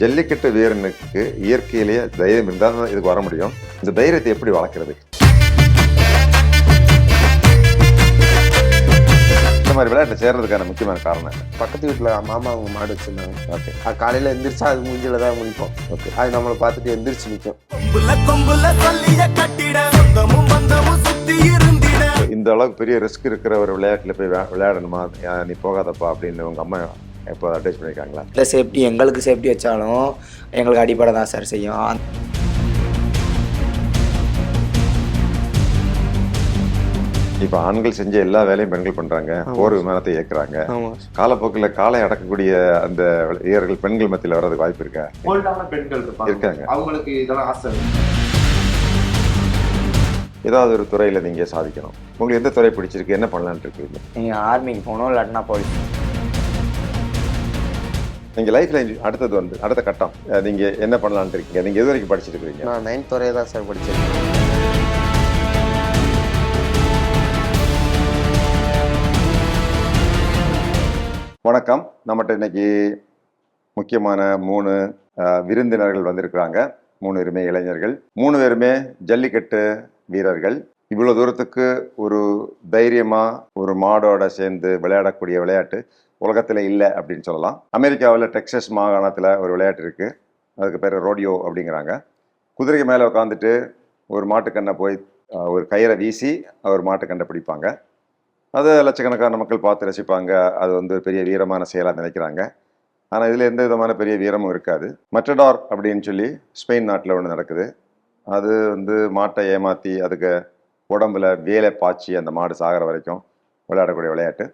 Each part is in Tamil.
ஜல்லிக்கட்டு வீரனுக்கு இயற்கையிலேயே தைரியம் இருந்தால் தான் இதுக்கு வர முடியும். இந்த தைரியத்தை எப்படி வளர்க்குறது? இந்த மாதிரி விளையாட்டு சேர்றதுக்கான முக்கியமான காரணம் என்ன? பக்கத்து வீட்டில் மாமா அவங்க மாடு வச்சிருந்தாங்க. ஓகே. அது காலையில் எந்திரிச்சா அது மூஞ்சில தான் முடிப்போம். ஓகே. அது நம்மளை பார்த்துட்டு எந்திரிச்சு நிற்கும். இந்த அளவுக்கு பெரிய ரிஸ்க் இருக்கிற ஒரு விளையாட்டுல போய் விளையாடணுமா, நீ போகாதப்பா அப்படின்னு உங்க அம்மா எப்போ அட்வைஸ் பண்ணியிருக்காங்களா? இல்லை, சேஃப்டி எங்களுக்கு சேஃப்டி வச்சாலும் எங்களுக்கு அடிப்படை தான் சார் செய்யும். இப்போ ஆண்கள் செஞ்ச எல்லா வேலையும் பெண்கள் பண்றாங்க. போர் விமானத்தை இயக்குறாங்க. காலப்போக்கில் காலை அடக்கக்கூடிய அந்த வீரர்கள் பெண்கள் மத்தியில் வர்றதுக்கு வாய்ப்பு இருக்கா? பெண்கள் இருக்காங்க. அவங்களுக்கு இதெல்லாம் ஆசை. ஏதாவது ஒரு துறையில் நீங்கள் சாதிக்கணும். உங்களுக்கு எந்த துறை பிடிச்சிருக்கு, என்ன பண்ணலான்னு இருக்கீங்க? நீங்கள் ஆர்மிக்கு போகணும், இல்லாட்டினா போலீஸ். நீங்கள் லைஃப்பில் அடுத்த கட்டம் நீங்கள் என்ன பண்ணலான்னு இருக்கீங்க? நீங்கள் எது வரைக்கும் படிச்சிருக்கீங்க? நான் 9th வரையே தான் சார் படிச்சிருக்கேன். வணக்கம். நம்மகிட்ட இன்னைக்கு முக்கியமான 3 விருந்தினர்கள் வந்திருக்கிறாங்க. 3 பேருமே இளைஞர்கள், 3 பேருமே ஜல்லிக்கட்டு வீரர்கள். இவ்வளோ தூரத்துக்கு ஒரு தைரியமாக ஒரு மாடோட சேர்ந்து விளையாடக்கூடிய விளையாட்டு உலகத்தில் இல்லை அப்படின்னு சொல்லலாம். அமெரிக்காவில் டெக்சஸ் மாகாணத்தில் ஒரு விளையாட்டு இருக்குது. அதுக்கு பேர் ரோடியோ அப்படிங்கிறாங்க. குதிரைக்கு மேலே உட்காந்துட்டு ஒரு மாட்டுக்கண்ணை போய் ஒரு கயிறை வீசி ஒரு மாட்டுக்கண்ணை பிடிப்பாங்க. அதை லட்சக்கணக்கான மக்கள் பார்த்து ரசிப்பாங்க. அது பெரிய வீரமான செயலாக நினைக்கிறாங்க. ஆனால் இதில் எந்த விதமான பெரிய வீரமும் இருக்காது. மட்டடார் அப்படின்னு சொல்லி ஸ்பெயின் நாட்டில் ஒன்று நடக்குது. அது மாட்டை ஏமாற்றி அதுக்கு உடம்புல வேலை பாய்ச்சி அந்த மாடு சாகிற வரைக்கும் விளையாடக்கூடிய விளையாட்டு.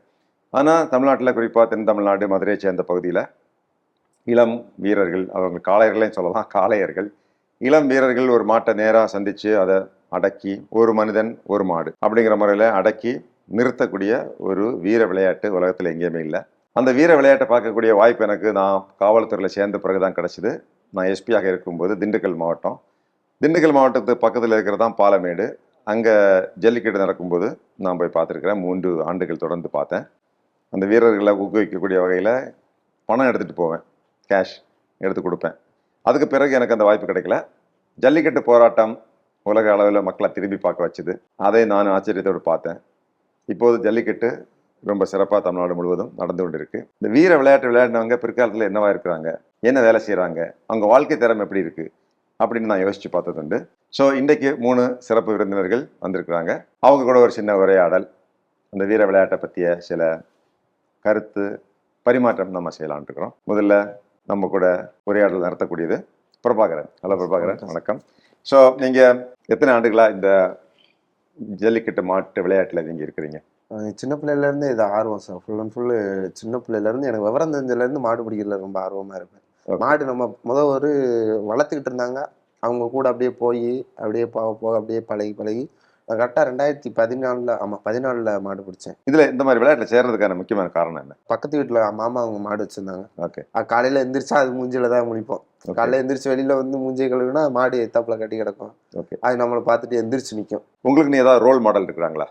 ஆனால் தமிழ்நாட்டில் குறிப்பாக தென் தமிழ்நாடு மதுரையை சேர்ந்த பகுதியில் இளம் வீரர்கள், அவங்க காளையர்களையும் சொல்லலாம், காளையர்கள், இளம் வீரர்கள் ஒரு மாட்டை நேராக சந்தித்து அதை அடக்கி ஒரு மனிதன் ஒரு மாடு அப்படிங்கிற முறையில் அடக்கி நிறுத்தக்கூடிய ஒரு வீர விளையாட்டு உலகத்தில் எங்கேயுமே இல்லை. அந்த வீர விளையாட்டை பார்க்கக்கூடிய வாய்ப்பு எனக்கு நான் காவல்துறையில் சேர்ந்த பிறகு தான் கிடச்சிது. நான் எஸ்பியாக இருக்கும்போது திண்டுக்கல் மாவட்டத்துக்கு பக்கத்தில் இருக்கிறதான் பாலமேடு. அங்கே ஜல்லிக்கட்டு நடக்கும்போது நான் போய் பார்த்துருக்கிறேன். 3 ஆண்டுகள் தொடர்ந்து பார்த்தேன். அந்த வீரர்களை ஊக்குவிக்கக்கூடிய வகையில் பணம் எடுத்துகிட்டு போவேன், கேஷ் எடுத்து கொடுப்பேன். அதுக்கு பிறகு எனக்கு அந்த வாய்ப்பு கிடைக்கல. ஜல்லிக்கட்டு போராட்டம் உலக அளவில் மக்களை திரும்பி பார்க்க வச்சுது. அதை நான் ஆச்சரியத்தோடு பார்த்தேன். இப்போது ஜல்லிக்கட்டு ரொம்ப சிறப்பாக தமிழ்நாடு முழுவதும் நடந்து கொண்டு இருக்கு. இந்த வீர விளையாட்டு விளையாடினவங்க பிற்காலத்தில் என்னவா இருக்கிறாங்க, என்ன வேலை செய்கிறாங்க, அவங்க வாழ்க்கை தரம் எப்படி இருக்குது அப்படின்னு நான் யோசித்து பார்த்ததுண்டு. ஸோ இன்றைக்கு 3 சிறப்பு விருந்தினர்கள் வந்திருக்கிறாங்க. அவங்க கூட ஒரு சின்ன உரையாடல், அந்த வீர விளையாட்டை பற்றிய சில கருத்து பரிமாற்றம் நம்ம செய்யலான் இருக்கிறோம். முதல்ல நம்ம கூட உரையாடல் நடத்தக்கூடியது பிரபாகரன். ஹலோ பிரபாகரன், வணக்கம். ஸோ நீங்கள் எத்தனை ஆண்டுகளாக இந்த ஜல்லிக்கட்டு மாட்டு விளையாட்டில் நீங்கள் இருக்கிறீங்க? சின்ன பிள்ளையிலேருந்து இது ஆர்வம் சார். ஃபுல் அண்ட் ஃபுல்லு சின்ன பிள்ளையிலேருந்து எனக்கு விவரம் தெரிஞ்சதுலேருந்து மாடு பிடிக்கிறதுல ரொம்ப ஆர்வமாக இருப்பேன். மாடு நம்ம வளர்த்துக்கிட்டு இருந்தாங்க. அவங்க கூட அப்படியே போய் அப்படியே போக அப்படியே பழகி நான் கரெக்டாக 2014 மாடு பிடிச்சேன். இதில் இந்த மாதிரி விளையாட்டில் சேர்றதுக்கான முக்கியமான காரணம் என்ன? பக்கத்து வீட்டில் மாமா அவங்க மாடு வச்சுருந்தாங்க. ஓகே. அது காலையில் எந்திரிச்சா அது மூஞ்சில தான் முடிப்போம். காலையில் எந்திரிச்சு வெளியில் மூஞ்சி கழுவுனா மாடு எத்தாப்புல கட்டி கிடக்கும். ஓகே. அது நம்மளை பார்த்துட்டு எந்திரிச்சு நிற்கும். உங்களுக்கு நீ ஏதாவது ரோல் மாடல் இருக்கிறாங்களா?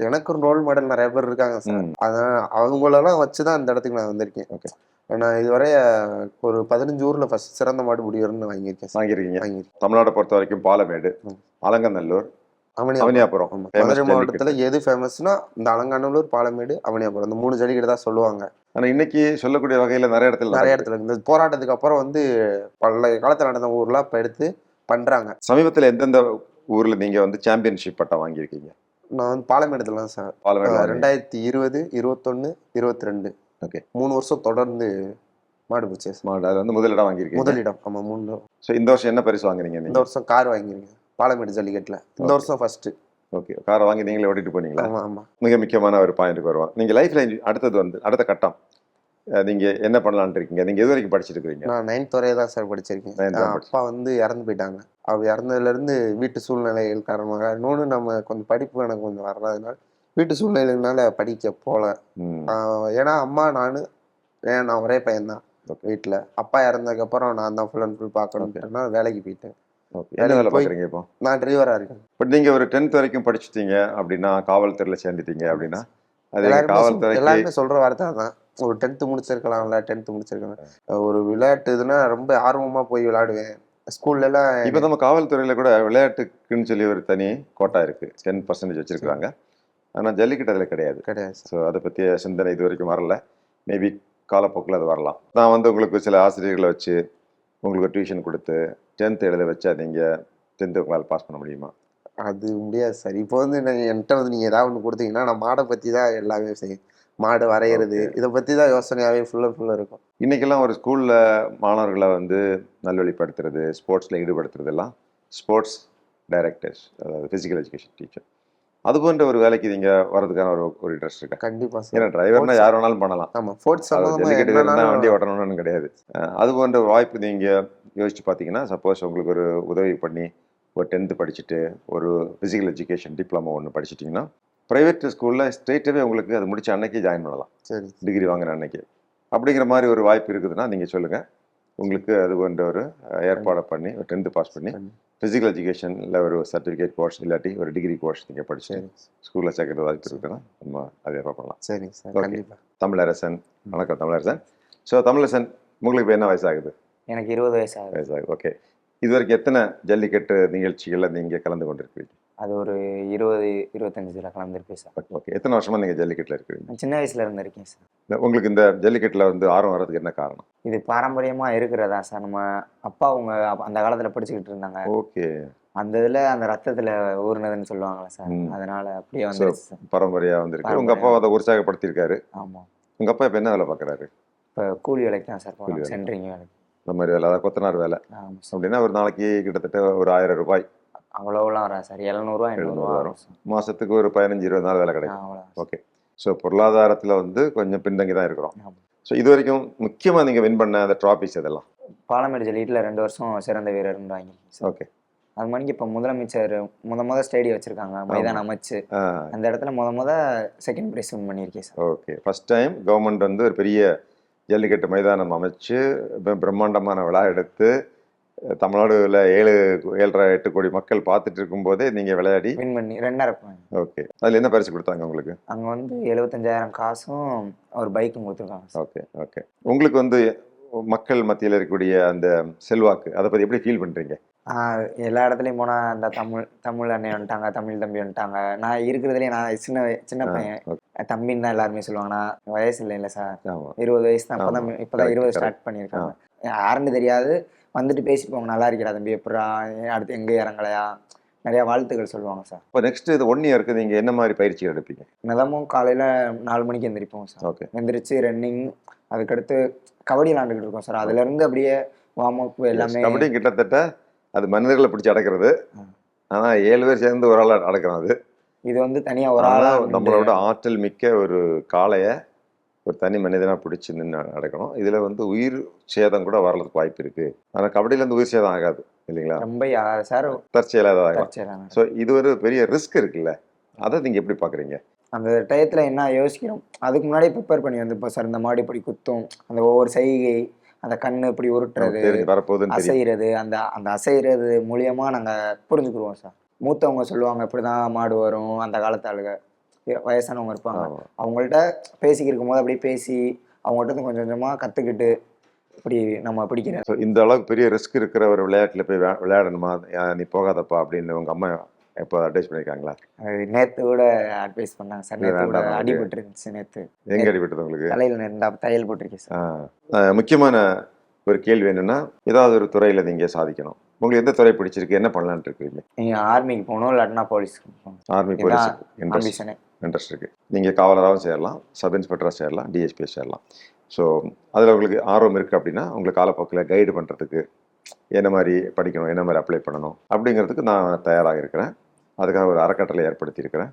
எனக்கு ரோல் மாடல் நிறைய பேர் இருக்காங்க சார். அதான் அவங்களெல்லாம் வச்சு தான் இந்த இடத்துக்கு நான் வந்திருக்கேன். ஓகே. நான் இதுவரை ஒரு 15 ஊரில் ஃபர்ஸ்ட் சிறந்த மாடு முடிவர்னு வாங்கியிருக்கேன். தமிழ்நாட்டை பொறுத்த வரைக்கும் பாலமேடு, அலங்கநல்லூர், அவனியாபுரம். மதுரை மாவட்டத்தில் எது ஃபேமஸ்னா இந்த அலங்காநல்லூர், பாலமேடு, அவனியாபுரம், இந்த 3 ஜல்லிக்கட்டு தான் சொல்லுவாங்க. ஆனால் இன்னைக்கு சொல்லக்கூடிய வகையில் நிறைய இடத்துல இந்த போராட்டத்துக்கு அப்புறம் பல காலத்தில் நடந்த ஊர்லாம் இப்போ எடுத்து பண்ணுறாங்க. சமீபத்தில் எந்தெந்த ஊரில் நீங்கள் சாம்பியன்ஷிப் பட்டம் வாங்கியிருக்கீங்க? நான் பாலமேடுல தான் சார். 2020, 21, 22. ஓகே. 3 வருஷம் தொடர்ந்து மாடு பிடிச்சேன். மாடு அது முதலிடம் வாங்கியிருக்கீங்க? முதலிடம். ஆமாம், 3. ஸோ இந்த வருஷம் என்ன பரிசு வாங்குறீங்க? இந்த வருஷம் கார் வாங்கிருக்கேன் பாலமேடு ஜல்லிக்கட்டில். இந்த வருஷம் ஃபர்ஸ்ட். ஓகே. காரை வாங்கி நீங்களே ஓட்டிட்டு போனீங்களா? ஆமாம் ஆமாம். மிக முக்கியமான ஒரு பாயிண்ட்டுக்கு வருவோம். நீங்கள் லைஃப்பில் அடுத்த கட்டம் நீங்கள் என்ன பண்ணலான்ட்டு இருக்கீங்க? நீங்கள் எது வரைக்கும் படிச்சுட்டு இருக்கீங்க? நான் 9th வரையே தான் சார் படிச்சிருக்கேன். அப்பா இறந்து போயிட்டாங்க. அவர் இறந்ததுலேருந்து வீட்டு சூழ்நிலைகள் காரணமாக இன்னொன்று நம்ம கொஞ்சம் படிப்பு எனக்கு கொஞ்சம் வர்றதுனால வீட்டு சூழ்நிலைகள்னால படிக்க போகல. ஏன்னா அம்மா நான் ஒரே பையன்தான் வீட்டில். அப்பா இறந்ததுக்கப்புறம் நான் தான் ஃபுல் அண்ட் ஃபுல் பார்க்கணும்னா வேலைக்கு போயிட்டேன். என்ன வேலை பார்க்குறீங்க இப்போ? நான் டிரைவராக இருக்கேன். பட் நீங்கள் ஒரு 10th வரைக்கும் படிச்சுட்டீங்க அப்படின்னா, காவல்துறையில் சேர்ந்துட்டீங்க அப்படின்னா, அது காவல்துறை எல்லாருமே சொல்கிற வார்த்தை தான். ஒரு 10th முடிச்சிருக்கலாம்ல, 10th முடிச்சிருக்கலாம். ஒரு விளையாட்டு இதுனா ரொம்ப ஆர்வமா போய் விளையாடுவேன். ஸ்கூல்ல எல்லாம் இப்போ நம்ம காவல்துறையில கூட விளையாட்டுக்குன்னு சொல்லி ஒரு தனி கோட்டா இருக்கு, 10% வச்சிருக்காங்க. ஆனால் ஜல்லிக்கட்டு அதில் கிடையாது. கிடையாது சார். ஸோ அதை பற்றிய சிந்தனை இது வரைக்கும் வரல. மேபி காலப்போக்கில் அது வரலாம். நான் வந்து உங்களுக்கு சில ஆசிரியர்களை வச்சு உங்களுக்கு டியூஷன் கொடுத்து 10th எழுத வச்சா நீங்கள் 10th உங்களால் பாஸ் பண்ண முடியுமா? அது முடியாது சார். இப்போ வந்து என்கிட்ட வந்து நீங்கள் ஏதாவது ஒன்று கொடுத்தீங்கன்னா நான் மாடை பற்றி தான் எல்லாமே செய்யும். மாடு வரைகிறது இதை பற்றி தான் யோசனையாகவே ஃபுல்லாக இருக்கும். இன்றைக்கெல்லாம் ஒரு ஸ்கூலில் மாணவர்களை வந்து நல்வழிப்படுத்துறது, ஸ்போர்ட்ஸில் ஈடுபடுத்துறதெல்லாம் ஸ்போர்ட்ஸ் டைரக்டர்ஸ், அதாவது ஃபிசிக்கல் எஜுகேஷன் டீச்சர், அது போன்ற ஒரு வேலைக்கு நீங்கள் வரதுக்கான ஒரு இன்ட்ரெஸ்ட் இருக்கா? கண்டிப்பாக சார். ஏன்னா டிரைவர்னா யார் வேணாலும் பண்ணலாம். ஆமாம், ஸ்போர்ட்ஸ் ஜல்லிக்கட்டு வீரர்னா வண்டி ஓட்டணும்னு கிடையாது. அது போன்ற வாய்ப்பு நீங்கள் யோசிச்சு பார்த்தீங்கன்னா, சப்போஸ் உங்களுக்கு ஒரு உதவி பண்ணி ஒரு 10th படிச்சுட்டு ஒரு ஃபிசிக்கல் எஜுகேஷன் டிப்ளமோ ஒன்று படிச்சிட்டிங்கன்னா ப்ரைவேட் ஸ்கூலில் ஸ்ட்ரெயிட்டாகவே உங்களுக்கு அது முடிச்ச அன்னைக்கு ஜாயின் பண்ணலாம். சரி, டிகிரி வாங்குற அன்னைக்கு. அப்படிங்கிற மாதிரி ஒரு வாய்ப்பு இருக்குதுன்னா நீங்கள் சொல்லுங்கள். உங்களுக்கு அது போன்ற ஒரு ஏற்பாடை பண்ணி ஒரு 10th பாஸ் பண்ணி ஃபிசிக்கல் எஜுகேஷனில் ஒரு சர்டிஃபிகேட் கோர்ஸ் இல்லாட்டி ஒரு டிகிரி கோர்ஸ் நீங்கள் படிச்சு ஸ்கூலில் சேர்க்கறது வாய்ப்பு இருக்குதுன்னா நம்ம அதை ஏற்பாடு பண்ணலாம். சரி சார், கண்டிப்பாக. தமிழரசன், வணக்கம் தமிழரசன். ஸோ தமிழரசன், உங்களுக்கு இப்போ என்ன வயசாகுது? எனக்கு 20 வயசாகுது. வயசாகுது, ஓகே. இது வரைக்கும் எத்தனை ஜல்லிக்கட்டு நிகழ்ச்சிகளில் நீங்கள் கலந்து கொண்டு இருக்கிறீங்க? அது ஒரு 20-25 கலந்துருப்பேன் சார். ஓகே. எத்தனை வருஷமா நீங்கள் ஜல்லிக்கட்டில் இருக்கிறீங்க? நான் சின்ன வயசுல இருந்து இருக்கேன் சார். உங்களுக்கு இந்த ஜல்லிக்கட்டில் வந்து ஆர்வம் வர்றதுக்கு என்ன காரணம்? இது பாரம்பரியமாக இருக்கிறதா சார். நம்ம அப்பா அவங்க அந்த காலத்தில் படிச்சுக்கிட்டு இருந்தாங்க. ஓகே. அந்த இதில் அந்த ரத்தத்தில் ஊறுனதுன்னு சொல்லுவாங்களா சார், அதனால அப்படியே வந்துருச்சு சார். பரம்பரையாக வந்திருக்கு. உங்கள் அப்பா அதை உற்சாகப்படுத்தியிருக்காரு. ஆமாம். உங்கள் அப்பா இப்போ என்ன வேலை பார்க்குறாரு? இப்போ கூலி வேலைக்கு தான் சார் போகிறோம், சென்ட்ரிங் வேலைக்கு. இந்த மாதிரி வேலை, அதாவது கொத்தனார் வேலை. ஆமாம் சார். அப்படின்னா ஒரு நாளைக்கு கிட்டத்தட்ட ஒரு 1000 ரூபாய். அவ்வளோலாம் வராது சார், 700 800 வரும். மாதத்துக்கு ஒரு 15-20 நாள் வேலை கிடைக்கும். அவ்வளோ. ஓகே. ஸோ பொருளாதாரத்தில் வந்து கொஞ்சம் பின்தங்கி தான் இருக்கிறோம். ஆமாம். ஸோ இது வரைக்கும் முக்கியமாக நீங்கள் வின் பண்ண அந்த ட்ராஃபிஸ் இதெல்லாம்? பாலமேடு ஜல்லிக்கட்டில் 2 வருஷம் சிறந்த வீரர்னு வாங்கியிருக்கேன் சார். ஓகே. அது மணிக்கு இப்போ முதலமைச்சர் முத ஸ்டேடியம் வச்சுருக்காங்க, மைதானம் அமைச்சு. அந்த இடத்துல முத செகண்ட் ப்ரைஸ் வின் பண்ணியிருக்கேன் sir. Okay. First time government வந்து ஒரு பெரிய ஜல்லிக்கட்டு மைதானம் அமைச்சு பிரம்மாண்டமான விழா எடுத்து தமிழ்நாடுல 7-8 கோடி மக்கள் பார்த்துட்டு இருக்கும்போதே நீங்கள் விளையாடி வின் பண்ணி 2.5. ஓகே. அதில் என்ன பரிசு கொடுத்தாங்க உங்களுக்கு? அங்கே வந்து 75,000 காசும் ஒரு பைக்கும் கொடுத்துருக்காங்க சார். ஓகே. ஓகே. உங்களுக்கு வந்து மக்கள் மத்தியில் இருக்கக்கூடிய அந்த செல்வாக்கு, அதை பற்றி எப்படி ஃபீல் பண்ணுறீங்க? எல்லா இடத்துலையும் போனால் அந்த தமிழ் அண்ணன் வந்துட்டாங்க, தமிழ் தம்பி வந்துட்டாங்க. நான் இருக்கிறதுலேயே நான் சின்ன பையன், தம்பின்னு தான் எல்லாருமே சொல்லுவாங்க. நான் வயசு இல்லை சார், 20 வயசு தான். இப்போதான் 20 ஸ்டார்ட் பண்ணியிருக்காங்க. யாருன்னு தெரியாது, வந்துட்டு பேசிட்டு போவாங்க, நல்லா இருக்கிறா தம்பி, எப்படா அடுத்து எங்கே இறங்கலையா, நிறையா வாழ்த்துக்கள் சொல்லுவாங்க சார். இப்போ நெக்ஸ்ட் இது 1 இயருக்கு நீங்கள் என்ன மாதிரி பயிற்சி எடுப்பீங்க? மிதமும் காலையில் 4 மணிக்கு எந்திரிப்போம் சார். ஓகே. எந்திரிச்சு ரன்னிங், அதுக்கடுத்து கபடி விளாண்டுக்கிட்டு இருக்கோம் சார். அதுலேருந்து அப்படியே வார்ம் அப் எல்லாமே. கபடி கிட்டத்தட்ட அது மனிதர்களை பிடிச்சி அடக்கிறது, ஆனால் 7 பேர் சேர்ந்து ஒரு ஆள் அடக்கிறோம். அது இது வந்து தனியாக ஒரு ஆளாக நம்மளோட ஆற்றல் மிக்க ஒரு காளையை ஒரு தனி மனிதனாக பிடிச்சி நின்று அடக்கணும். இதில் வந்து உயிர் சேதம் கூட வரதுக்கு வாய்ப்பு இருக்குது. ஆனால் கபடியிலேருந்து உயிர் சேதம் ஆகாது இல்லைங்களா? ரொம்ப சார் தற்செயலாக ஆகும். ஸோ இது ஒரு பெரிய ரிஸ்க் இருக்குல்ல, அதை நீங்கள் எப்படி பார்க்குறீங்க? அந்த டயத்தில் என்ன யோசிக்கிறோம், அதுக்கு முன்னாடி ப்ரிப்பேர் பண்ணி வந்துப்போம் சார். இந்த மாடு இப்படி குத்தும், அந்த ஒவ்வொரு செய்கை, அந்த கண்ணு இப்படி உருட்டுறது, அசைகிறது, அந்த அசைகிறது மூலியமா நாங்கள் புரிஞ்சுக்குருவோம் சார். மூத்தவங்க சொல்லுவாங்க இப்படி தான் மாடு வரும், அந்த காலத்து ஆளுங்க வயசானவங்க இருப்பாங்க, அவங்கள்ட்ட பேசிக்கிட்டு இருக்கும்போது அப்படியே பேசி அவங்கள்ட்ட கொஞ்சம் கொஞ்சமாக கற்றுக்கிட்டு இப்படி நம்ம பிடிக்கிறேன். ஸோ இந்த அளவுக்கு பெரிய ரிஸ்க் இருக்கிற ஒரு விளையாட்டில் போய் விளையாடணுமா, நீ போகாதப்பா அப்படின்னு உங்கள் அம்மா எப்போ அட்வைஸ் பண்ணியிருக்காங்களா? நேற்று கூட அட்வைஸ் பண்ணாங்க சார். நேற்று கூட அடிபட்டு இருந்துச்சு. நேற்று எங்கே அடிபட்டது உங்களுக்கு? தலையில் தையல் போட்டிருக்கேன் சார். முக்கியமான ஒரு கேள்வி என்னென்னா, ஏதாவது ஒரு துறையில் நீங்கள் சாதிக்கணும், உங்களுக்கு எந்த துறை பிடிச்சிருக்கு, என்ன பண்ணலான்ட்டு இருக்கீங்க? நீங்கள் ஆர்மிக்கு போகணும், இல்லாட்டினா போலீஸ்க்கு போகணும். ஆர்மி போலீஸ் இன்ட்ரெஸ்ட் இருக்குது. நீங்கள் காவலராகவும் சேரலாம், சப் இன்ஸ்பெக்டராக சேரலாம், டிஎஸ்பியை சேரலாம். ஸோ அதில் உங்களுக்கு ஆர்வம் இருக்குது அப்படின்னா உங்களுக்கு காலப்போக்கில் கைடு பண்ணுறதுக்கு என்ன மாதிரி படிக்கணும், என்ன மாதிரி அப்ளை பண்ணணும் அப்படிங்கிறதுக்கு நான் தயாராக இருக்கிறேன். அதுக்காக ஒரு அறக்கட்டளை ஏற்படுத்தியிருக்கிறேன்.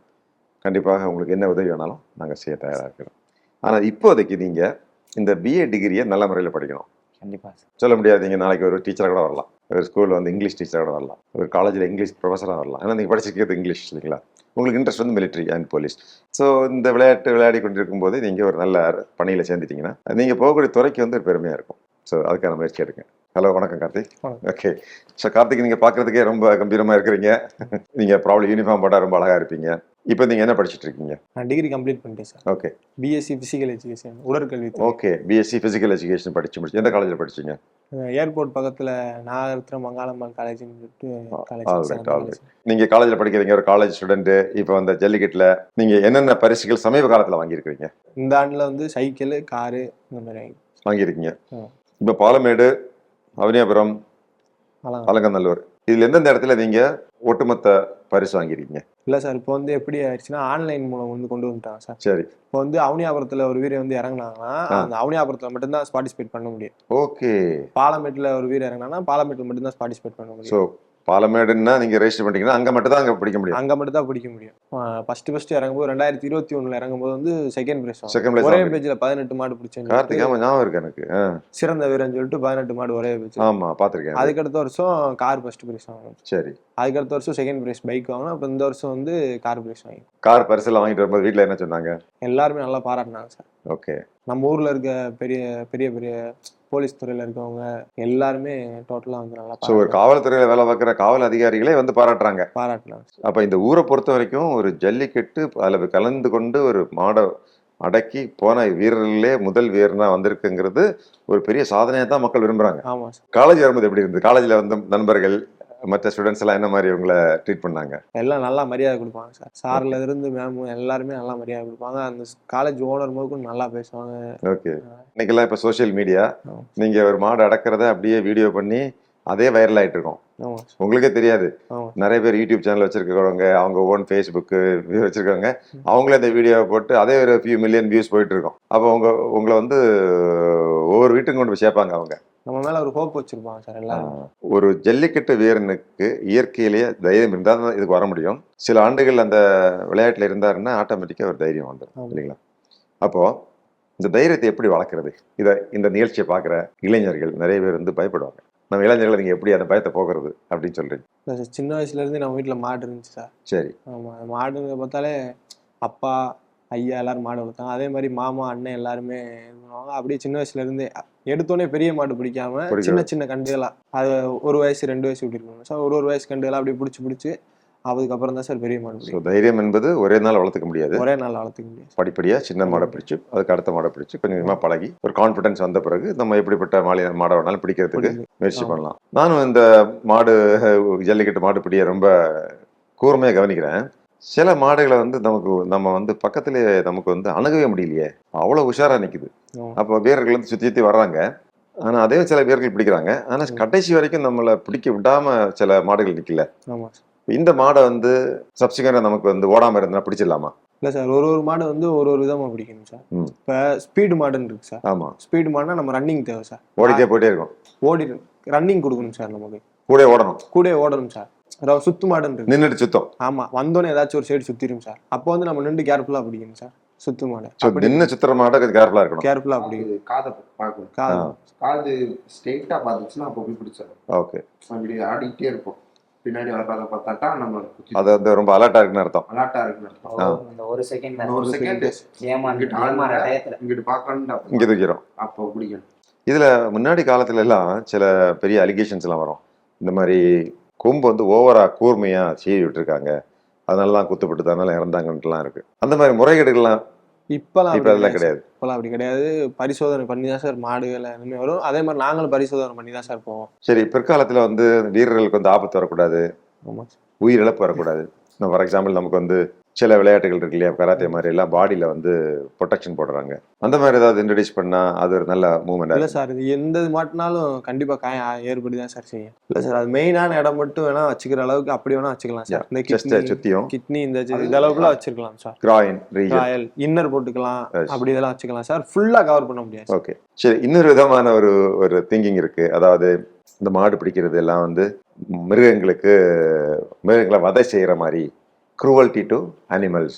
கண்டிப்பாக உங்களுக்கு என்ன உதவி வேணாலும் நாங்கள் செய்ய தயாராக இருக்கிறோம். ஆனால் இப்போதைக்கு நீங்கள் இந்த பிஏ டிகிரியை நல்ல முறையில் படிக்கணும். கண்டிப்பாக சொல்ல முடியாது, நீங்கள் நாளைக்கு ஒரு டீச்சராக கூட வரலாம், ஒரு ஸ்கூலில் வந்து இங்கிலீஷ் டீச்சராக கூட வரலாம், ஒரு காலேஜில் இங்கிலீஷ் ப்ரொஃபஸராக வரலாம். ஏன்னா நீங்கள் படிச்சிருக்கிறது இங்கிலீஷ் இல்லைங்களா? உங்களுக்கு இன்ட்ரெஸ்ட் வந்து மிலிட்ரி அண்ட் போலீஸ். ஸோ இந்த விளையாடி கொண்டிருக்கும் போது நீங்கள் ஒரு நல்ல பணியில் சேர்ந்துட்டிங்கன்னா நீங்கள் போகக்கூடிய துறைக்கு வந்து ஒரு பெருமையாக இருக்கும். ஸோ அதுக்கான முயற்சி எடுங்க. ஹலோ, வணக்கம் கார்த்திக். ஓகே. ஸோ கார்த்திக், நீங்கள் பார்க்குறதுக்கே ரொம்ப கம்பீரமாக இருக்கிறீங்க. நீங்கள் ப்ராப்ளம் யூனிஃபார்ம் போட்டால் ரொம்ப அழகாக இருப்பீங்க. இப்போ நீங்க என்ன படிச்சுட்டு இருக்கீங்க? நான் டிகிரி கம்ப்ளீட் பண்ணிட்டேன் sir. Okay. BSc physical education, உடற்கல்வி. ஓகே, பிஎஸ்சி ஃபிசிக்கல் எஜுகேஷன் முடிச்சு எந்த காலேஜில் படிச்சீங்க? ஏர்போர்ட் பக்கத்துல நாகரத்னம் மங்காளம்மாள் காலேஜ்னு சொல்லிட்டு காலேஜ். நீங்க காலேஜில் படிக்கிறீங்க, ஒரு காலேஜ் ஸ்டூடெண்ட். இப்போ அந்த ஜல்லிக்கட்டுல நீங்க என்னென்ன பரிசுகள் சமீப காலத்துல வாங்கியிருக்கிறீங்க? இந்த ஆண்டுல வந்து சைக்கிள், காரு இந்த மாதிரி வாங்கியிருக்கீங்க. இப்போ பாலமேடு, அவனியாபுரம், அலங்கநல்லூர், இதுல எந்தெந்த இடத்துல நீங்க ஒட்டுமொத்த பரிசு வாங்கியிருக்கீங்க? இல்ல சார், இப்போ வந்து எப்படி ஆயிடுச்சுன்னா ஆன்லைன் மூலம் வந்து கொண்டு வந்துட்டாங்க சார். சரி. இப்போ வந்து அவனியாபுரத்துல ஒரு வீரர் வந்து இறங்கினாங்கன்னா அந்த அவனியாபுரத்துல மட்டும்தான் பார்ட்டிசிபேட் பண்ண முடியும். ஓகே. பாலமேட்ல ஒரு வீரர் இறங்கினா பாலமேட்ல மட்டும்தான் பார்ட்டிசிபேட் பண்ண முடியும். ஸோ பாலமேடுன்னா நீங்க ரெஜிஸ்டர் பண்ணிட்டீங்கன்னா அங்க மட்டும் தான் அங்க பிடிக்க முடியும். அங்க மட்டும் தான் பிடிக்க முடியும். ஃபர்ஸ்ட் இறங்கும்போது 2021 இறங்கும்போது வந்து செகண்ட் பிரைஸ். ஒரே பேஜ்ல 18 மாடு பிடிச்சேன். கார்த்திகா ஞாபகம் இருக்கு எனக்கு. சிறந்த வீரன் சொல்லிட்டு 18 மாடு ஒரே பேஜ். ஆமா, பாத்திருக்கேன். அதுக்கடுத்த வருஷம் கார் ஃபர்ஸ்ட் பிரைஸ் வாங்கணும். சரி. அதுக்கடுத்த வருஷம் செகண்ட் பிரைஸ் பைக் வாங்கணும். அப்ப இந்த வருஷம் வந்து கார் பிரைஸ் வாங்கி. கார் பரிசுல வாங்கிட்டு வரும்போது வீட்டுல என்ன சொன்னாங்க? எல்லாருமே நல்லா பாராட்டினாங்க சார். ஓகே. நம்ம ஊர்ல இருக்க பெரிய பெரிய பெரிய போலீஸ் துறையில இருக்கவங்க எல்லாருமே டோட்டலா வந்து நல்லா. ஒரு காவல்துறையில வேலை பார்க்குற காவல் அதிகாரிகளே வந்து பாராட்டுறாங்க. அப்ப இந்த ஊரை பொறுத்த வரைக்கும் ஒரு ஜல்லிக்கட்டு அதுல கலந்து கொண்டு ஒரு மாடை அடக்கி போன வீரர்களே முதல் வீரனா வந்திருக்குங்கிறது ஒரு பெரிய சாதனையா தான் மக்கள் விரும்புறாங்க. காலேஜ் வரும்போது எப்படி இருந்தது? காலேஜ்ல வந்து நண்பர்கள் மற்ற ஸ்டூடெண்ட்ஸ் எல்லாம் என்ன மாதிரி உங்களை ட்ரீட் பண்ணாங்க? எல்லாம் நல்லா மரியாதை கொடுப்பாங்க சார். சார்ல இருந்து மேம் எல்லாருமே நல்லா மரியாதை கொடுப்பாங்க. அந்த காலேஜ் ஓனர் போது நல்லா பேசுவாங்க. ஓகே. இன்னைக்கெல்லாம் இப்போ சோசியல் மீடியா, நீங்க ஒரு மாடு அடக்கிறத அப்படியே வீடியோ பண்ணி அதே வைரல் ஆயிட்டு இருக்கோம். உங்களுக்கே தெரியாது, நிறைய பேர் யூடியூப் சேனல் வச்சிருக்கவங்க, அவங்க ஓன் ஃபேஸ்புக்கு வச்சிருக்காங்க, அவங்களே இந்த வீடியோவை போட்டு அதே ஒரு ஃபியூ மில்லியன் வியூஸ் போயிட்டு இருக்கோம். அப்போ உங்களை வந்து ஒவ்வொரு வீட்டுக்கு கொண்டு போய் சேர்ப்பாங்க. அவங்க நம்ம மேல ஒரு ஹோப் வச்சிருப்பாங்க சார் எல்லாரும். ஒரு ஜல்லிக்கட்டு வீரனுக்கு இயற்கையிலேயே தைரியம் இருந்தால் தான் இதுக்கு வர முடியும். சில ஆண்டுகள் அந்த விளையாட்டுல இருந்தாருன்னா ஆட்டோமேட்டிக்கா ஒரு தைரியம் வந்துடும் இல்லைங்களா? அப்போ இந்த தைரியத்தை எப்படி வளர்க்கறது? இந்த நிகழ்ச்சியை பார்க்குற இளைஞர்கள் நிறைய பேர் வந்து பயப்படுவாங்க. நம்ம இளைஞர்கள் நீங்க எப்படி அந்த பயத்தை போக்குறது அப்படின்னு சொல்றீங்க? சின்ன வயசுல இருந்து நம்ம வீட்டுல மாடு இருந்துச்சு சார். சரி. ஆமா, மாடு பார்த்தாலே அப்பா ஐயா எல்லாரும் மாடு வளர்த்தாங்க. அதே மாதிரி மாமா அண்ணன் எல்லாருமே பண்ணுவாங்க. அப்படியே சின்ன வயசுல இருந்தே எடுத்தோடனே பெரிய மாடு பிடிக்காம சின்ன சின்ன கண்டுகளா, அது 1 வயசு 2 வயசு இப்படி இருக்கணும் சார். ஒரு வயசு கண்டுகளா அப்படி பிடிச்சி அதுக்கப்புறம் தான் சார் பெரிய மாடு. தைரியம் என்பது ஒரே நாள் வளர்த்துக்க முடியாது. படிப்படியா சின்ன மாடை பிடிச்சு அதுக்கு அடுத்த மாடை பிடிச்சு கொஞ்சம் கொஞ்சமா பழகி ஒரு கான்பிடன்ஸ் வந்த பிறகு நம்ம எப்படிப்பட்ட மாடை வேணாலும் பிடிக்கிறதுக்கு முயற்சி பண்ணலாம். நானும் இந்த மாடு ஜல்லிக்கட்டு மாடு பிடிய ரொம்ப கூர்மையா கவனிக்கிறேன். சில மாடுகளை வந்து நம்ம வந்து பக்கத்திலே நமக்கு வந்து அணுகவே முடியலையே, அவ்வளவு உஷாரா நிக்குது. அப்போ வீரர்கள் வந்து சுத்தி வர்றாங்க. ஆனா அதே சில வீரர்கள் பிடிக்கிறாங்க. ஆனா கடைசி வரைக்கும் நம்மளை பிடிக்க விடாம சில மாடுகள் நிக்கல. இந்த மாடை வந்து சப்சிக்வெண்டா நமக்கு வந்து ஓடாம இருந்தா பிடிச்சிடலாமா? இல்ல சார், ஒரு மாடு வந்து ஒரு விதமா பிடிக்கணும் சார். இப்ப ஸ்பீடு மாடுன்னு இருக்கு சார். ஆமா, ஸ்பீடு மாடுனா நம்ம ரன்னிங் தேவை சார். ஓடிட்டே போயிட்டே இருக்கும். ரன்னிங் கொடுக்கணும் சார். நமக்கு கூட ஓடணும் சார். சுத்து மாடுன்னு நின்னுட்டு சுத்தம். ஆமா, வந்தோன்னு ஏதாச்சும் ஒரு சைடு சுத்திரும் சார். அப்போ வந்து நம்ம நின்று கேர்ஃபுல்லா பிடிக்கணும் சார். சுத்து மாடு நின்று சுத்துற மாடு கேர்ஃபுல்லா இருக்கணும். கேர்ஃபுல்லா பிடிக்கணும். காதை பார்க்கணும். காது ஸ்ட்ரெயிட்டா பார்த்துச்சுன்னா அப்போ போய் பிடிச்சிடும். ஓகே. அப்படி ஆடிட்டே இருக்கும். பின்னாடி வர்றத பார்த்தாட்டா நம்ம அது வந்து ரொம்ப அலர்ட்டா இருக்குன்னு அர்த்தம். அந்த ஒரு செகண்ட் இங்கிட்டு பார்க்கணும், இங்க தூக்கிறோம், அப்போ பிடிக்கணும். இதுல முன்னாடி காலத்துல எல்லாம் சில பெரிய அலிகேஷன்ஸ் எல்லாம் வரும். இந்த மாதிரி கொம்பு வந்து ஓவரா கூர்மையா சீவி விட்டுருக்காங்க, அதனாலலாம் குத்துப்பட்டு அதனால இறந்தாங்கன்ட்டுலாம் இருக்கு. அந்த மாதிரி முறைகேடுகள்லாம் இப்பெல்லாம் கிடையாது. இப்பெல்லாம் அப்படி கிடையாது. பரிசோதனை பண்ணி தான் சார் மாடுகள் எல்லாமே வரும். அதே மாதிரி நாங்களும் பரிசோதனை பண்ணி தான் சார் போவோம். சரி, பிற்காலத்துல வந்து வீரர்களுக்கு வந்து ஆபத்து வரக்கூடாது, உயிரிழப்பு வரக்கூடாது. ஃபார் எக்ஸாம்பிள் நமக்கு வந்து சில விளையாட்டுகள் இருக்கு இல்லையா, கராத்தே மாதிரி எல்லாம் பாடியில வந்து ப்ரொடெக்ஷன் போடுறாங்க. அந்த மாதிரி ஏதாவது இன்ட்ரடியூஸ் பண்ணா அது ஒரு நல்ல மூவ்மெண்ட். இல்லை சார், இது எந்த மாட்டினாலும் கண்டிப்பா காயம் ஏற்படி தான் சார் செய்யும். இல்லை சார், அது மெயினான இடம் மட்டும் வேணா வச்சுக்கிற அளவுக்கு அப்படி வேணா வச்சுக்கலாம் சார். இந்த கிட்னி இந்த அளவுக்குலாம் வச்சிருக்கலாம் சார். ராயல் இன்னர் போட்டுக்கலாம், அப்படி இதெல்லாம் வச்சுக்கலாம் சார். ஃபுல்லா கவர் பண்ண முடியாது. ஓகே, சரி. இன்னொரு விதமான ஒரு திங்கிங் இருக்கு. அதாவது இந்த மாடு பிடிக்கிறது எல்லாம் வந்து மிருகங்களை வதை செய்யற மாதிரி, குரூவல்டி டு அனிமல்ஸ்.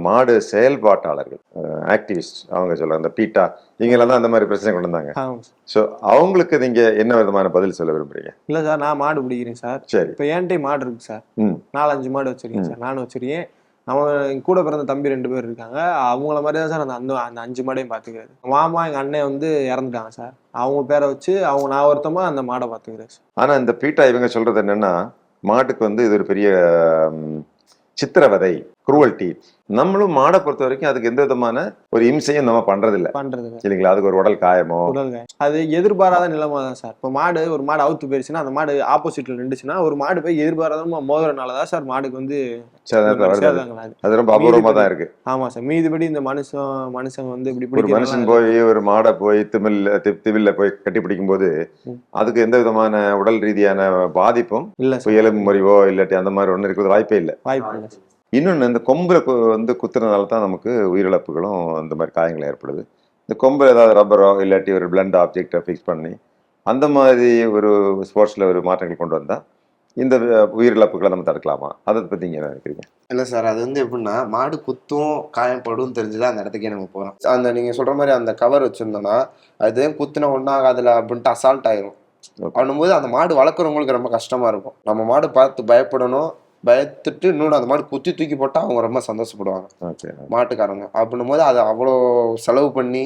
மாடு செயல்பாட்டாளர்கள், ஆக்டிவிஸ்ட், அவங்க சொல்றாங்க, இந்த பீட்டா இவங்கெல்லாம் தான் அந்த மாதிரி பிரச்சனை கொண்டு வந்தாங்க. ஸோ அவங்களுக்கு நீங்க என்ன விதமான பதில் சொல்ல விரும்புறீங்க? இல்ல சார், நான் மாடு பிடிக்கிறேன் சார். சரி. இப்போ என்கிட்ட மாடு இருக்கு சார். 4-5 மாடு வச்சிருக்கேன் சார். நானும் வச்சிருக்கேன். அவன் கூட பிறந்த தம்பி 2 பேர் இருக்காங்க. அவங்கள மாதிரி தான் சார் அந்த 5 மாடையும் பாத்துக்கிறாரு. மாமா எங்க அண்ணன் வந்து இறந்துட்டாங்க சார். அவங்க பேரை வச்சு நான் ஒருத்தமா அந்த மாடை பாத்துக்கிறேன் சார். ஆனா இந்த பீட்டா இவங்க சொல்றது என்னன்னா, மாட்டுக்கு வந்து இது ஒரு பெரிய சித்திரவதை, குருவல்டி. நம்மளும் மாடை பொறுத்த வரைக்கும் அதுக்கு எந்த விதமான ஒரு இம்சையும் நம்ம பண்றது இல்ல இல்லைங்களா? அதுக்கு ஒரு உடல் காயமோ அது எதிர்பாராத நிலைமை தான் சார். இப்போ ஒரு மாடு அவுத்து போயிருச்சுன்னா அந்த மாடு ஆப்போசிட்ல நின்றுச்சுன்னா ஒரு மாடு போய் எதிர்பாராதமா மோதுறதுனாலதான் சார் மாடுக்கு வந்து அது ரொம்ப அபூர்வமா தான் இருக்கு. ஆமா சார். மீதிபடி இந்த மனுஷன் வந்து இப்படி ஒரு மனுஷன் போய் ஒரு மாடை போய் திமில்ல போய் கட்டி பிடிக்கும் போது அதுக்கு எந்த விதமான உடல் ரீதியான பாதிப்பும் இல்ல, எலும்பு முறிவோ இல்லாட்டி அந்த மாதிரி ஒண்ணு இருக்கிறது வாய்ப்பே இல்லை. இன்னொன்னு இந்த கொம்புல வந்து குத்துறதுனால தான் நமக்கு உயிரிழப்புகளும் அந்த மாதிரி காயங்கள் ஏற்படுது. இந்த கொம்பு ஏதாவது ரப்பரோ இல்லாட்டி ஒரு பிளண்ட் ஆப்ஜெக்டை ஃபிக்ஸ் பண்ணி அந்த மாதிரி ஒரு ஸ்போர்ட்ஸ்ல ஒரு மாற்றங்கள் கொண்டு வந்தா இந்த உயிரிழப்புகளை நம்ம தடுக்கலாமா? அதை பத்தி நீங்க என்ன நினைக்கிறீங்க? இல்லை சார், அது வந்து எப்படின்னா மாடு குத்தும் காயப்படும் தெரிஞ்சுதான் அந்த இடத்துக்கே நம்ம போகிறோம். அந்த நீங்கள் சொல்கிற மாதிரி அந்த கவர் வச்சுருந்தோன்னா அது குத்துன ஒன்றாகாதுல அப்படின்ட்டு அசால்ட் ஆயிரும். பண்ணும்போது அந்த மாடு வளர்க்குறவங்களுக்கு ரொம்ப கஷ்டமாக இருக்கும். நம்ம மாடு பார்த்து பயப்படணும், பயத்துட்டு இன்னொன்று அந்த மாடு குத்தி தூக்கி போட்டால் அவங்க ரொம்ப சந்தோஷப்படுவாங்க மாட்டுக்காரங்க. அப்படின்னும் போது அதை அவ்வளோ செலவு பண்ணி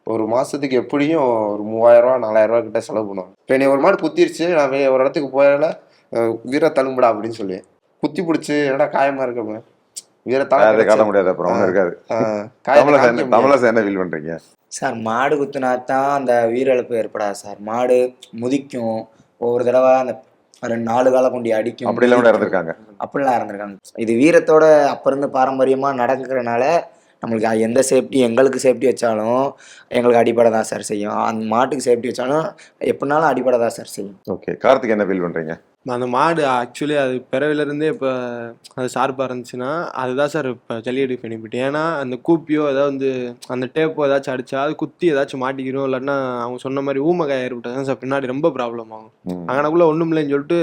ஒரு மாதத்துக்கு எப்படியும் ஒரு 3000 4000 கிட்ட செலவு பண்ணுவாங்க. இப்போ நீ ஒரு மாடு குத்திருச்சு, நான் ஒரு இடத்துக்கு போயில வீர தழும்புடா அப்படின்னு சொல்லி குத்தி பிடிச்சி என்னடா காயமா இருக்கு வீரத்தால காட்ட முடியாது. அப்புறம் இருக்காது. என்ன ஃபீல் பண்றீங்க சார்? மாடு குத்துனாத்தான் அந்த உயிரிழப்பு ஏற்படாது சார். மாடு முதிக்கும், ஒவ்வொரு தடவை அந்த 4 காலை கொண்டு அடிக்கும், அப்படிலாம் இறந்துருக்காங்க. இது வீரத்தோட அப்ப இருந்து பாரம்பரியமா நடக்கிறதுனால நம்மளுக்கு எந்த சேஃப்டி, எங்களுக்கு சேஃப்டி வச்சாலும் எங்களுக்கு அடிப்படை தான் சார் செய்யும். அந்த மாட்டுக்கு சேஃப்டி வச்சாலும் எப்படினாலும் அடிப்படை தான் சார் செய்யும். ஓகே, கார்த்திக் என்ன ஃபீல் பண்றீங்க? அந்த மாடு ஆக்சுவலி அது பிறவிலேருந்தே இப்போ அது ஷார்ப்பாக இருந்துச்சுன்னா அதுதான் சார் இப்போ ஜல்லிக்கட்டு பெனிஃபிட். ஏன்னா அந்த கூப்பியோ ஏதாவது வந்து அந்த டேப்போ ஏதாச்சும் அடிச்சா அது குத்தி ஏதாச்சும் மாட்டிக்கிறோம், இல்லைன்னா அவங்க சொன்ன மாதிரி ஊமக்காய் ஏற்பட்டது தான் சார் பின்னாடி ரொம்ப ப்ராப்ளம் ஆகும். அங்கனக்குள்ளே ஒன்றும் இல்லைன்னு சொல்லிட்டு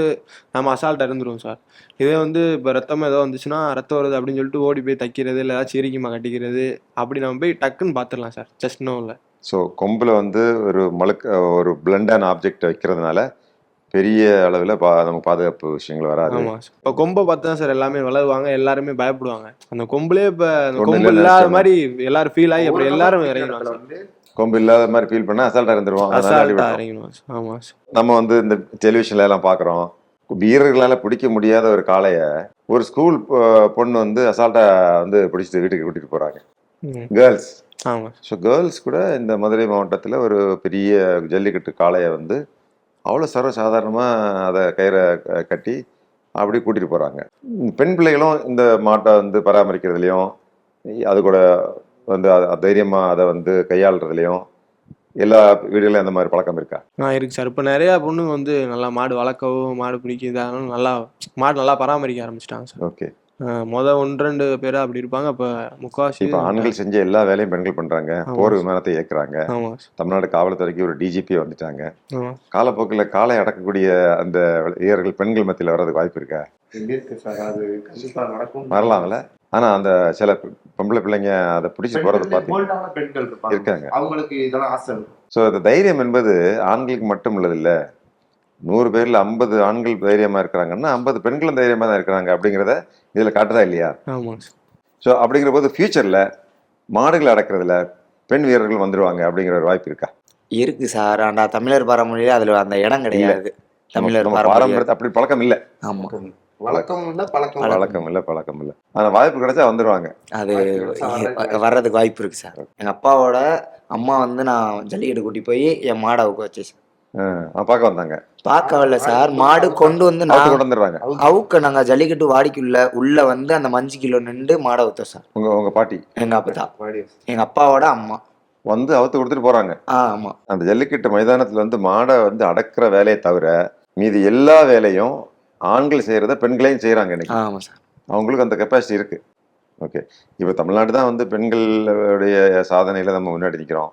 நம்ம அசால்ட்டாக இருந்துருவோம் சார். இதே வந்து இப்போ ரத்தம் ஏதோ வந்துச்சுன்னா ரத்தம் வருது அப்படின்னு சொல்லிட்டு ஓடி போய் தைக்கிறது, இல்லை ஏதாச்சும் இறுக்கிமா கட்டிக்கிறது, அப்படி நம்ம போய் டக்குன்னு பார்த்துடலாம் சார், ஜஸ்ட் நோ இல்லை. ஸோ கொம்பில் வந்து ஒரு பிளண்டான ஆப்ஜெக்ட் வைக்கிறதுனால பெரிய அளவில் நமக்கு பாதுகாப்பு விஷயங்கள் வராது. இப்போ கொம்பை பார்த்து தான் சார் எல்லாமே வளருவாங்க, எல்லாருமே பயப்படுவாங்க. அந்த கொம்புலேயே இப்போ கொம்பு இல்லாத மாதிரி எல்லாரும் ஃபீல் ஆகி அப்படி எல்லாரும் இறங்கிடுவாங்க. கொம்பு இல்லாத மாதிரி ஃபீல் பண்ணா அசால்ட்டா இருந்துருவோம். ஆமா, நம்ம வந்து இந்த டெலிவிஷன்ல எல்லாம் பாக்குறோம், வீரர்களால பிடிக்க முடியாத ஒரு காளைய ஒரு ஸ்கூல் பொண்ணு வந்து அசால்ட்டா வந்து பிடிச்சிட்டு வீட்டுக்கு கூட்டிட்டு போறாங்க. கேர்ள்ஸ். ஸோ கேர்ள்ஸ் கூட இந்த மதுரை மாவட்டத்துல ஒரு பெரிய ஜல்லிக்கட்டு காளைய வந்து அவ்வளோ சர்வசாதாரணமாக அதை கயிறை கட்டி அப்படி கூட்டிகிட்டு போகிறாங்க. பெண் பிள்ளைகளும் இந்த மாட்டை வந்து பராமரிக்கிறதுலையும் அது கூட வந்து தைரியமாக அதை வந்து கையாளுறதுலையும் எல்லா வீடுகளையும் அந்த மாதிரி பழக்கம் இருக்கா? இருக்கு சார். இப்போ நிறையா பொண்ணுங்க வந்து நல்லா மாடு வளர்க்கவும் மாடு பிடிக்கிறதாலும் நல்லா மாடு நல்லா பராமரிக்க ஆரம்பிச்சிட்டாங்க சார். ஓகே. 1-2 பேரா அப்படி இருப்பாங்க. அப்ப முக்காவாசி இப்ப ஆண்கள் செஞ்ச எல்லா வேலையும் பெண்கள் பண்றாங்க. போர் விமானத்தை இயக்குறாங்க. தமிழ்நாடு காவல்துறைக்கு ஒரு டிஜிபி வந்துட்டாங்க. காலப்போக்கில் காலை அடக்கக்கூடிய அந்த வீரர்கள் பெண்கள் மத்தியில் வர்றதுக்கு வாய்ப்பு இருக்கா? வரலாம்ல. ஆனா அந்த சில பொம்பளை பிள்ளைங்க அதை பிடிச்சி போறது பார்த்து இருக்காங்க. அவங்களுக்கு இதெல்லாம் ஆசை. ஸோ அந்த தைரியம் என்பது ஆண்களுக்கு மட்டும் உள்ளது இல்லை. 100 பேர்ல 50 ஆண்கள் தைரியமா இருக்கிறாங்கன்னா 50 பெண்களும் தைரியமா தான் இருக்கிறாங்க அப்படிங்கிறத இதுல காட்டுதா இல்லையா? ஸோ அப்படிங்கிற போது ஃபியூச்சர்ல மாடுகள் அடக்கிறதுல பெண் வீரர்கள் வந்துருவாங்க அப்படிங்கிற ஒரு வாய்ப்பு இருக்கா? இருக்கு சார். ஆனா தமிழர் பாரம்பரியம் அதுல அந்த இடம் கிடையாது. தமிழர் பாரம்பரியத்தை அப்படி பழக்கம் இல்லை. ஆமா, பழக்கம் இல்லை. ஆனா வாய்ப்பு கிடைச்சா வந்துருவாங்க. அது வர்றதுக்கு வாய்ப்பு இருக்கு சார். எங்க அப்பாவோட அம்மா வந்து நான் ஜல்லிக்கட்டு கூட்டி போய் என் மாடை அவுக்க வச்சு பார்க்க வந்தாங்க. பார்க்க வரல சார், மாடு கொண்டு வந்து அவுக்க நாங்க ஜல்லிக்கட்டு வாடிக்குள்ள உள்ள வந்து அந்த 5 கிலோ நின்று மாடை அவுத்தோம் சார். உங்க பாட்டி? எங்க அப்பா, எங்க அப்பாவோட அம்மா வந்து அவுத்து கொடுத்துட்டு போறாங்க. ஆமா. அந்த ஜல்லிக்கட்டு மைதானத்துல வந்து மாடை வந்து அடக்குற வேலையை தவிர மீதி எல்லா வேலையும் ஆண்கள் செய்யறத பெண்களையும் செய்யறாங்க இன்னைக்கு. ஆமா சார். அவங்களுக்கு அந்த கெப்பாசிட்டி இருக்கு. ஓகே. இப்போ தமிழ்நாடு தான் வந்து பெண்களுடைய சாதனையில நம்ம முன்னாடி நிற்கிறோம்.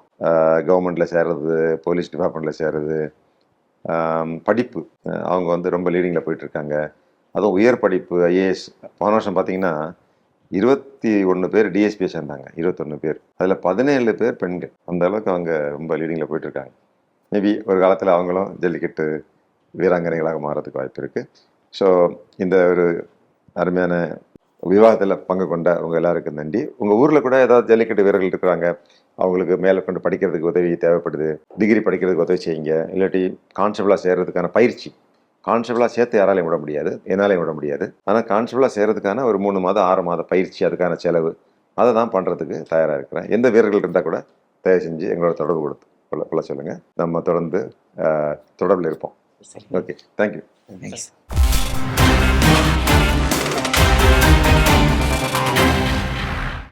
கவர்மெண்ட்ல சேர்றது, போலீஸ் டிபார்ட்மெண்ட்ல சேர்றது, படிப்பு அவங்க வந்து ரொம்ப லீடிங்ல போயிட்டு இருக்காங்க. அதுவும் உயர் படிப்பு ஐஏஎஸ். போன வருஷம் பார்த்தீங்கன்னா 21 பேர் டிஎஸ்பியை சேர்ந்தாங்க. 21 பேர், அதில் 17 பேர் பெண்கள். அந்த அளவுக்கு அவங்க ரொம்ப லீடிங்ல போயிட்டு இருக்காங்க. மேபி ஒரு காலத்தில் அவங்களும் ஜல்லிக்கட்டு வீராங்கனைகளாக மாறதுக்கு வாய்ப்பு இருக்கு. ஸோ இந்த ஒரு அருமையான விவாதத்தில் பங்கு கொண்ட உங்க எல்லாருக்கும் நன்றி. உங்க ஊர்ல கூட ஏதாவது ஜல்லிக்கட்டு வீரர்கள் இருக்கிறாங்க, அவங்களுக்கு மேலே கொண்டு படிக்கிறதுக்கு உதவி தேவைப்படுது, டிகிரி படிக்கிறதுக்கு உதவி செய்யுங்க. இல்லாட்டி கான்ஸ்டபிளாக சேர்றதுக்கான பயிற்சி, கான்ஸ்டபிளாக சேர்த்து யாராலையும் விட முடியாது, என்னாலையும் விட முடியாது. ஆனால் கான்ஸ்டபிளாக செய்கிறதுக்கான ஒரு 3 மாதம் 6 மாத பயிற்சி, அதுக்கான செலவு, அதை தான் பண்ணுறதுக்கு தயாராக இருக்கிறேன். எந்த வீரர்கள் இருந்தால் கூட தயவு செஞ்சு எங்களோட தொடர்பு கொள்ள சொல்லுங்கள். நம்ம தொடர்ந்து தொடர்பில் இருப்போம். Okay, thank you.